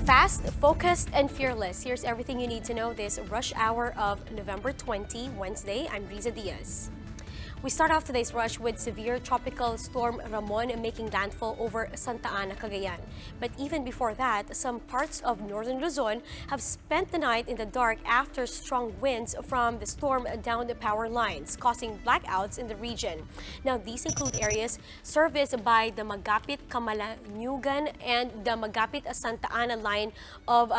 Fast, focused, and fearless. Here's everything you need to know this rush hour of November 20, Wednesday. I'm Riza Diaz. We start off today's rush with severe tropical storm Ramon making landfall over Santa Ana, Cagayan. But even before that, some parts of northern Luzon have spent the night in the dark after strong winds from the storm down the power lines, causing blackouts in the region. Now, these include areas serviced by the Magapit-Kamalanyugan and the Magapit-Santa Ana line of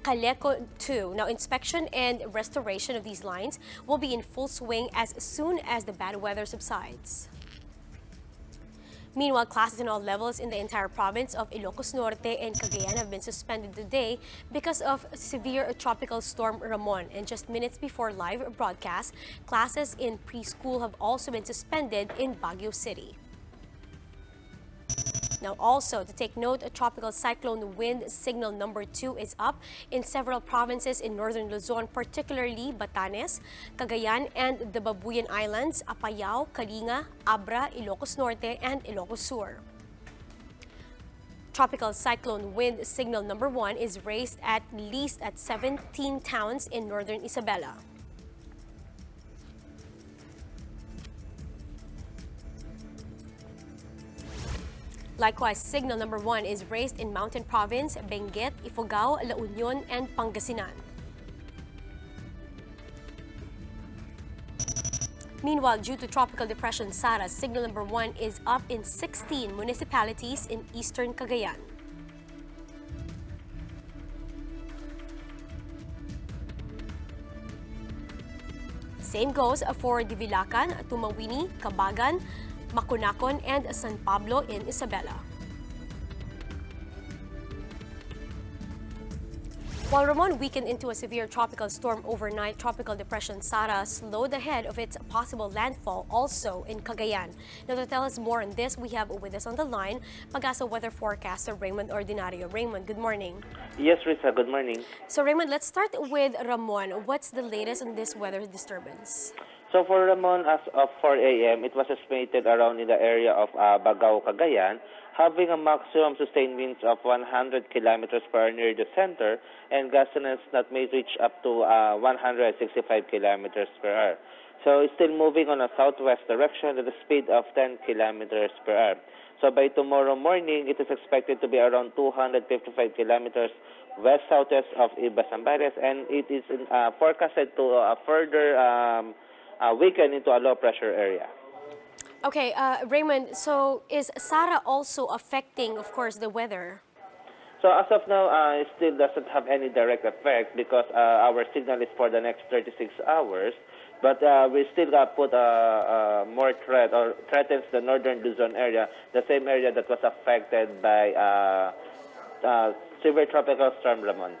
Caleco 2. Now, inspection and restoration of these lines will be in full swing as soon as the bad weather subsides. Meanwhile, classes in all levels in the entire province of Ilocos Norte and Cagayan have been suspended today because of severe tropical storm Ramon. And just minutes before live broadcast, classes in preschool have also been suspended in Baguio City. Now, also to take note, a tropical cyclone wind signal number 2 is up in several provinces in northern Luzon, particularly Batanes, Cagayan, and the Babuyan Islands, Apayao, Kalinga, Abra, Ilocos Norte, and Ilocos Sur. Tropical cyclone wind signal number 1 is raised at least at 17 towns in northern Isabela. Likewise, signal number 1 is raised in Mountain Province, Benguet, Ifugao, La Union, and Pangasinan. Meanwhile, due to Tropical Depression Sara, signal number 1 is up in 16 municipalities in eastern Cagayan. Same goes for Divilacan, Tumawini, Cabagan, Macunacon, and San Pablo in Isabela. While Ramon weakened into a severe tropical storm overnight, Tropical Depression Sara slowed ahead of its possible landfall also in Cagayan. Now, to tell us more on this, we have with us on the line Pag-asa weather forecaster Raymond Ordinario. Raymond, good morning. Yes, Risa, good morning. So Raymond, let's start with Ramon. What's the latest on this weather disturbance? So for Ramon, as of 4 a.m., it was estimated around in the area of Bagao, Cagayan, having a maximum sustained winds of 100 kilometers per hour near the center and gusts that may reach up to 165 kilometers per hour. So it's still moving on a southwest direction at a speed of 10 kilometers per hour. So by tomorrow morning, it is expected to be around 255 kilometers west-southwest of Ibas-Ambares, and it is forecasted to further weaken into a low-pressure area. Okay, Raymond, so is Sara also affecting, of course, the weather? So as of now, it still doesn't have any direct effect because our signal is for the next 36 hours. But we still put more threat or threatens the northern Luzon area, the same area that was affected by severe tropical storm Ramon.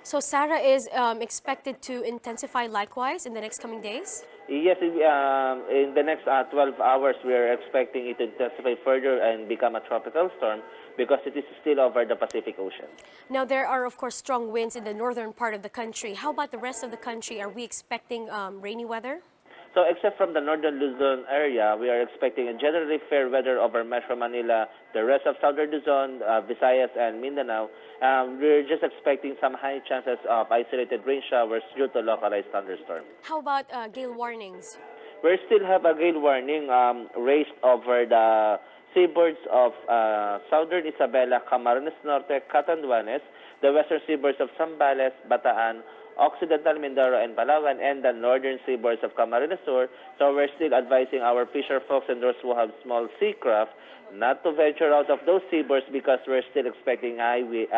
So Sara is expected to intensify likewise in the next coming days? Yes, in the next 12 hours, we are expecting it to intensify further and become a tropical storm because it is still over the Pacific Ocean. Now, there are, of course, strong winds in the northern part of the country. How about the rest of the country? Are we expecting rainy weather? So except from the northern Luzon area, we are expecting a generally fair weather over Metro Manila, the rest of southern Luzon, Visayas, and Mindanao. We're just expecting some high chances of isolated rain showers due to localized thunderstorms. How about gale warnings? We still have a gale warning raised over the seaboards of southern Isabela, Camarines Norte, Catanduanes, the western seaboards of Zambales, Bataan, Occidental Mindoro and Palawan, and the northern seaboards of Camarines Sur. So we're still advising our fisher folks and those who have small sea craft not to venture out of those seaboards because we're still expecting high waves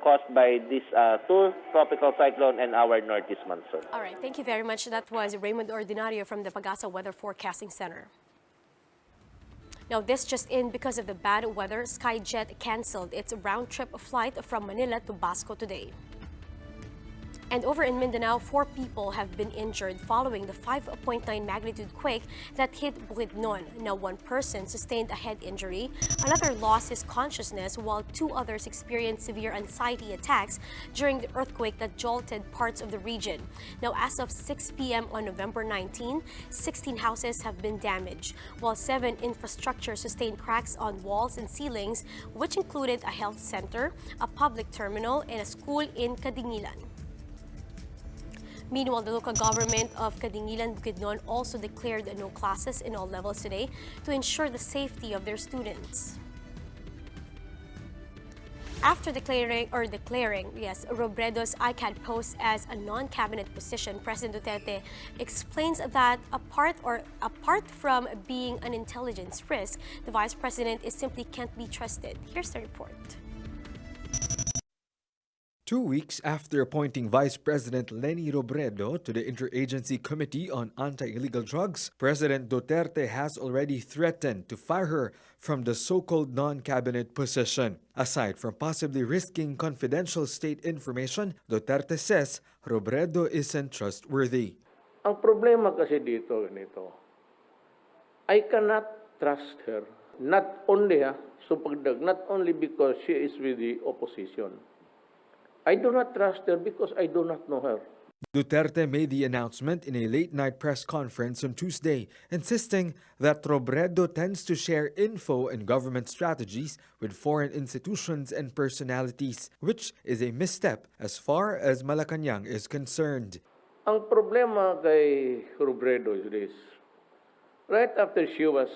caused by this two tropical cyclone and our northeast monsoon. All right, thank you very much. That was Raymond Ordinario from the Pag-asa Weather Forecasting Center. Now, this just in, because of the bad weather, Skyjet canceled its round-trip flight from Manila to Basco today. And over in Mindanao, 4 people have been injured following the 5.9 magnitude quake that hit Bukidnon. Now, 1 person sustained a head injury, another lost his consciousness, while 2 others experienced severe anxiety attacks during the earthquake that jolted parts of the region. Now, as of 6 p.m. on November 19, 16 houses have been damaged, while 7 infrastructure sustained cracks on walls and ceilings, which included a health center, a public terminal, and a school in Kadingilan. Meanwhile, the local government of Kadingilan, Bukidnon also declared no classes in all levels today to ensure the safety of their students. After declaring Robredo's ICAD post as a non-cabinet position, President Duterte explains that apart from being an intelligence risk, the vice president simply can't be trusted. Here's the report. 2 weeks after appointing Vice President Leni Robredo to the Interagency Committee on Anti-Illegal Drugs, President Duterte has already threatened to fire her from the so-called non-cabinet position. Aside from possibly risking confidential state information, Duterte says Robredo isn't trustworthy. Ang problema kasi dito, ganito, I cannot trust her. Not only because she is with the opposition. I do not trust her because I do not know her. Duterte made the announcement in a late-night press conference on Tuesday, insisting that Robredo tends to share info and government strategies with foreign institutions and personalities, which is a misstep as far as Malacanang is concerned. Ang problema kay Robredo is this. Right after she was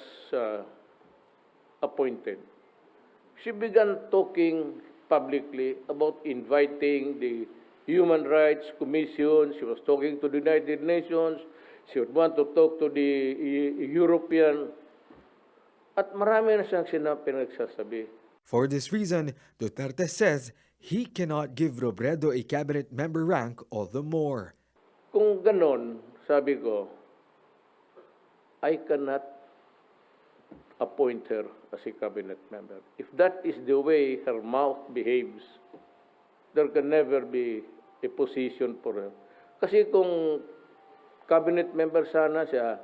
appointed, she began talking publicly about inviting the Human Rights Commission. She was talking to the United Nations. She would want to talk to the European. At marami na siyang pinagsasabi. For this reason, Duterte says he cannot give Robredo a cabinet member rank all the more. Kung ganon, sabi ko, I cannot appoint her as a cabinet member. If that is the way her mouth behaves, there can never be a position for her. Kasi kung cabinet member sana siya,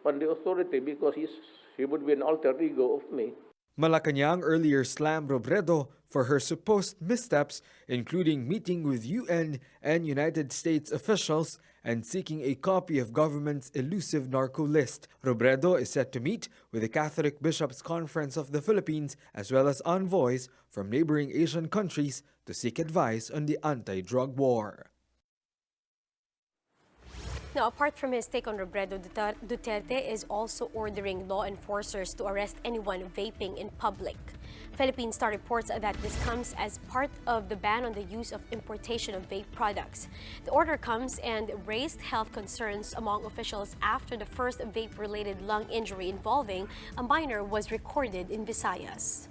on the authority, because she would be an alter ego of me. Malacanang earlier slammed Robredo for her supposed missteps, including meeting with UN and United States officials and seeking a copy of government's elusive narco list. Robredo is set to meet with the Catholic Bishops' Conference of the Philippines as well as envoys from neighboring Asian countries to seek advice on the anti-drug war. Now, apart from his take on Robredo, Duterte is also ordering law enforcers to arrest anyone vaping in public. Philippine Star reports that this comes as part of the ban on the use of importation of vape products. The order comes and raised health concerns among officials after the first vape-related lung injury involving a minor was recorded in Visayas.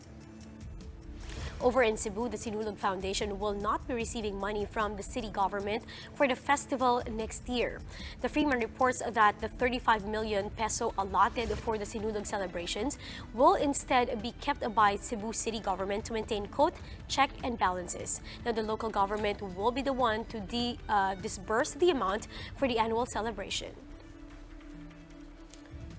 Over in Cebu, the Sinulog Foundation will not be receiving money from the city government for the festival next year. The Freeman reports that the 35 million peso allotted for the Sinulog celebrations will instead be kept by Cebu city government to maintain, quote, check and balances. Now, the local government will be the one to disburse the amount for the annual celebration.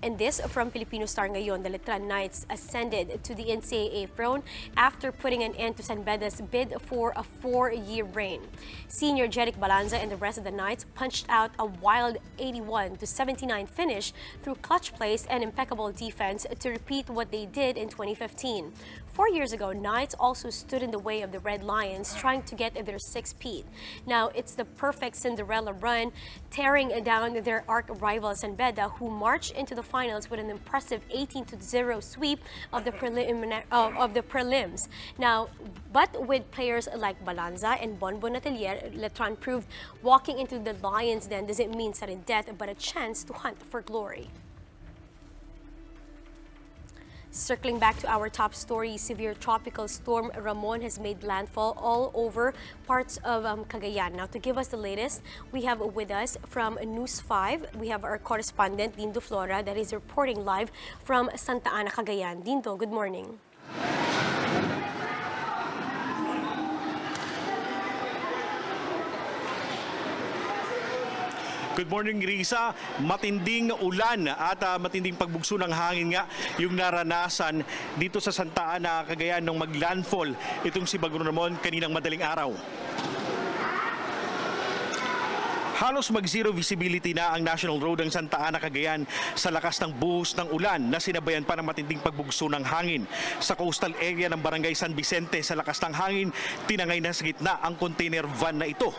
And this from Filipino Star ngayon, the LetranKnights ascended to the NCAA throne after putting an end to SanBeda's bid for a 4-year reign. Senior Jeric Balanza and the rest of the Knights punched out a wild 81-79 finish through clutch plays and impeccable defense to repeat what they did in 2015. 4 years ago, Knights also stood in the way of the Red Lions trying to get their 6th. Now, it's the perfect Cinderella run, tearing down their arch-rival SanBeda, who marched into the finals with an impressive 18-0 sweep of the prelims. Now, but with players like Balanza and Bonbon Atelier, Letran proved walking into the Lions' den doesn't mean sudden death, but a chance to hunt for glory. Circling back to our top story, severe tropical storm Ramon has made landfall all over parts of Cagayan. Now, to give us the latest, we have with us from News 5, we have our correspondent, Dindo Flora, that is reporting live from Santa Ana, Cagayan. Dindo, good morning. Good morning, Risa. Matinding ulan at matinding pagbugso ng hangin nga yung naranasan dito sa Santa Ana, Cagayan nung maglandfall itong si Bagong Ramon kaninang madaling araw. Halos mag-zero visibility na ang National Road ng Santa Ana, Cagayan sa lakas ng buhos ng ulan na sinabayan pa ng matinding pagbugso ng hangin. Sa coastal area ng Barangay San Vicente sa lakas ng hangin, tinangay na sa gitna ang container van na ito.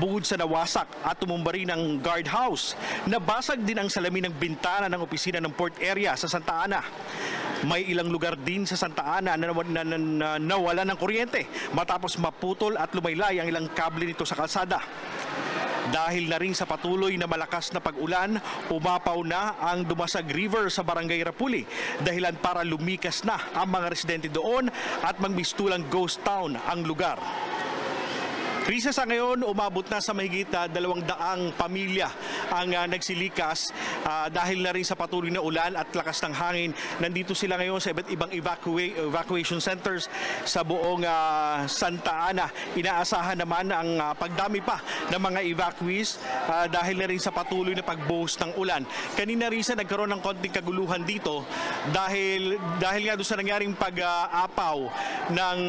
Bukod sa nawasak at tumumba rin ang guardhouse, nabasag din ang salamin ng bintana ng opisina ng port area sa Santa Ana. May ilang lugar din sa Santa Ana na nawala ng kuryente matapos maputol at lumaylay ang ilang kable nito sa kalsada. Dahil na rin sa patuloy na malakas na pag-ulan, umapaw na ang Dumasag River sa Barangay Rapuli, dahilan para lumikas na ang mga residente doon at magmistulang ghost town ang lugar. Risa, sa ngayon, umabot na sa mahigit 200 pamilya ang nagsilikas dahil na rin sa patuloy na ulan at lakas ng hangin. Nandito sila ngayon sa iba't ibang evacuation centers sa buong Santa Ana. Inaasahan naman ang pagdami pa ng mga evacuees dahil na rin sa patuloy na pagbuhos ng ulan. Kanina, Risa, nagkaroon ng konting kaguluhan dito dahil nga doon sa nangyaring pag-apaw ng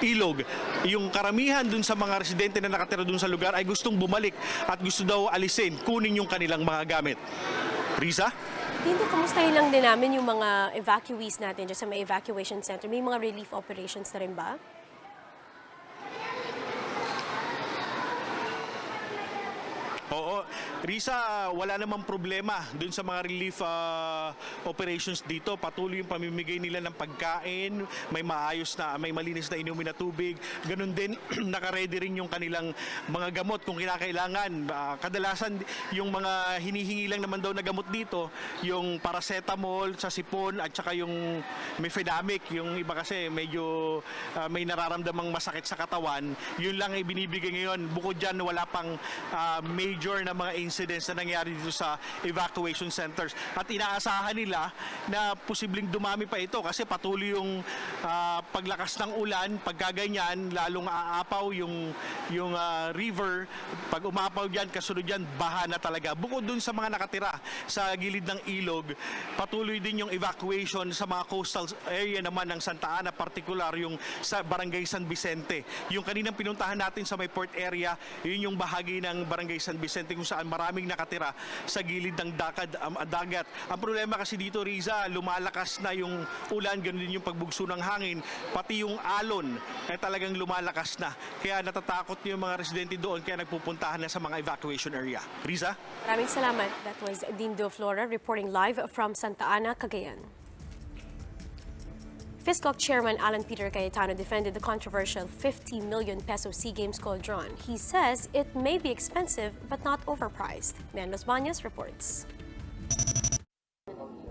ilog. Yung karamihan dun sa mga residente na nakatira dun sa lugar ay gustong bumalik at gusto daw alisin, kunin yung kanilang mga gamit. Risa? Dito, kumustahin lang din namin yung mga evacuees natin dyan sa may evacuation center. May mga relief operations na rin ba? Oo. Risa, wala namang problema dun sa mga relief operations dito. Patuloy yung pamimigay nila ng pagkain, may malinis na inumin na tubig. Ganun din, nakaredy rin yung kanilang mga gamot kung kinakailangan. Kadalasan, yung mga hinihingi lang naman daw na gamot dito, yung paracetamol sa sipon at saka yung mefenamic. Yung iba kasi medyo may nararamdamang masakit sa katawan. Yun lang ay binibigay ngayon. Bukod dyan, wala pang major na mga incidents na nangyari dito sa evacuation centers. At inaasahan nila na posibleng dumami pa ito kasi patuloy yung paglakas ng ulan, pagkaganyan, lalong aapaw yung river. Pag umapaw dyan, kasunod dyan, baha na talaga. Bukod dun sa mga nakatira sa gilid ng ilog, patuloy din yung evacuation sa mga coastal area naman ng Santa Ana, particular yung sa Barangay San Vicente. Yung kaninang pinuntahan natin sa may port area, yun yung bahagi ng Barangay San Vicente kung saan maraming nakatira sa gilid ng dagat. Ang problema kasi dito, Riza, lumalakas na yung ulan, ganun din yung pagbugso ng hangin, pati yung alon ay talagang lumalakas na. Kaya natatakot yung mga residente doon, kaya nagpupuntahan na sa mga evacuation area. Riza? Maraming salamat. That was Dindo Flora reporting live from Santa Ana, Cagayan. Fiscal Chairman Alan Peter Cayetano defended the controversial 50 million peso SEA Games cauldron. He says it may be expensive but not overpriced. Menos Banyas reports.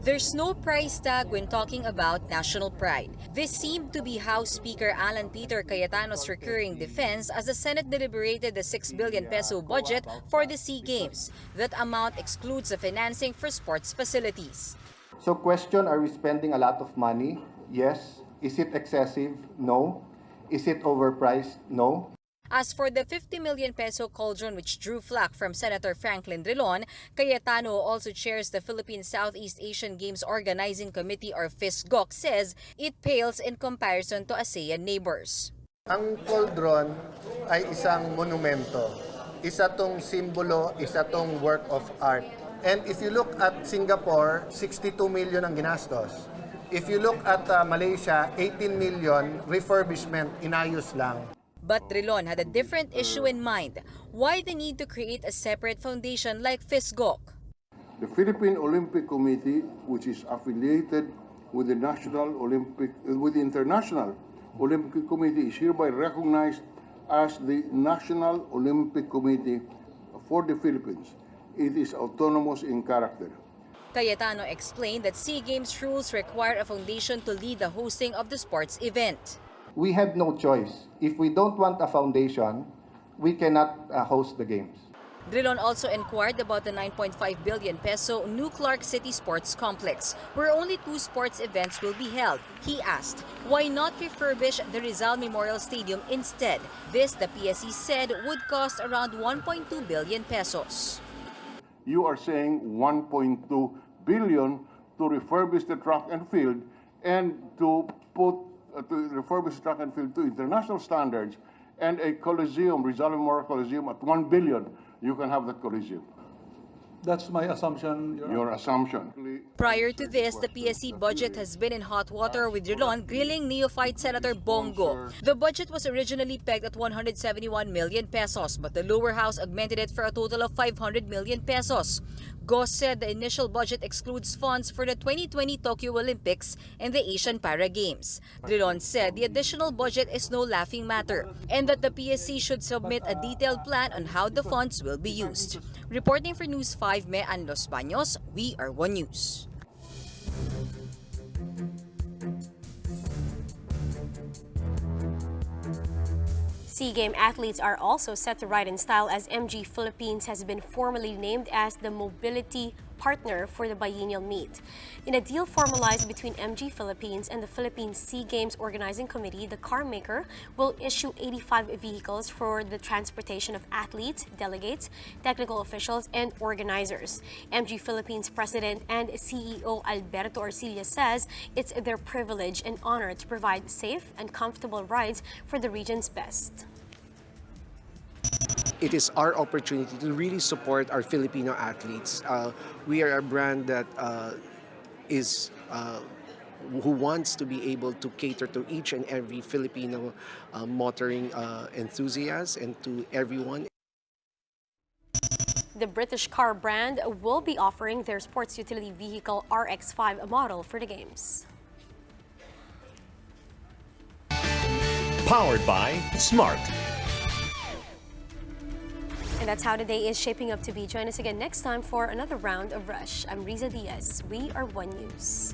There's no price tag when talking about national pride. This seemed to be House Speaker Alan Peter Cayetano's recurring defense as the Senate deliberated the 6 billion peso budget for the SEA Games. That amount excludes the financing for sports facilities. So question, are we spending a lot of money? Yes. Is it excessive? No. Is it overpriced? No. As for the 50 million peso cauldron which drew flack from Senator Franklin Drilon, Cayetano also chairs the Philippine Southeast Asian Games Organizing Committee or FISGOC, says it pales in comparison to ASEAN neighbors. Ang cauldron ay isang monumento. Isa tong simbolo, isa tong work of art. And if you look at Singapore, 62 million ang ginastos. If you look at Malaysia, 18 million refurbishment, inayos lang. But Drilon had a different issue in mind. Why the need to create a separate foundation like FISGOC? The Philippine Olympic Committee, which is affiliated with the International Olympic Committee, is hereby recognized as the National Olympic Committee for the Philippines. It is autonomous in character. Cayetano explained that SEA Games rules require a foundation to lead the hosting of the sports event. We had no choice. If we don't want a foundation, we cannot host the games. Drilon also inquired about the 9.5 billion peso New Clark City Sports Complex, where only 2 sports events will be held. He asked, why not refurbish the Rizal Memorial Stadium instead? This, the PSC said, would cost around 1.2 billion pesos. You are saying 1.2 billion to refurbish the track and field and to refurbish the track and field to international standards, and a Coliseum, Rizal Memorial Coliseum, at 1 billion, you can have that Coliseum. That's my assumption. Your assumption. Prior to this, the PSC budget has been in hot water with Drilon grilling neophyte Senator Bongo. The budget was originally pegged at 171 million pesos, but the lower house augmented it for a total of 500 million pesos. Goss said the initial budget excludes funds for the 2020 Tokyo Olympics and the Asian Para Games. Drilon said the additional budget is no laughing matter and that the PSC should submit a detailed plan on how the funds will be used. Reporting for News 5, Mean Los Baños, we are One News. SEA Games athletes are also set to ride in style as MG Philippines has been formally named as the mobility partner for the biennial meet. In a deal formalized between MG Philippines and the Philippines SEA Games Organizing Committee, the car maker will issue 85 vehicles for the transportation of athletes, delegates, technical officials, and organizers. MG Philippines President and CEO Alberto Orcilla says it's their privilege and honor to provide safe and comfortable rides for the region's best. It is our opportunity to really support our Filipino athletes. We are a brand that who wants to be able to cater to each and every Filipino motoring enthusiast and to everyone. The British car brand will be offering their sports utility vehicle RX-5 model for the games. Powered by Smart. And that's how today is shaping up to be. Join us again next time for another round of Rush. I'm Riza Diaz. We are One News.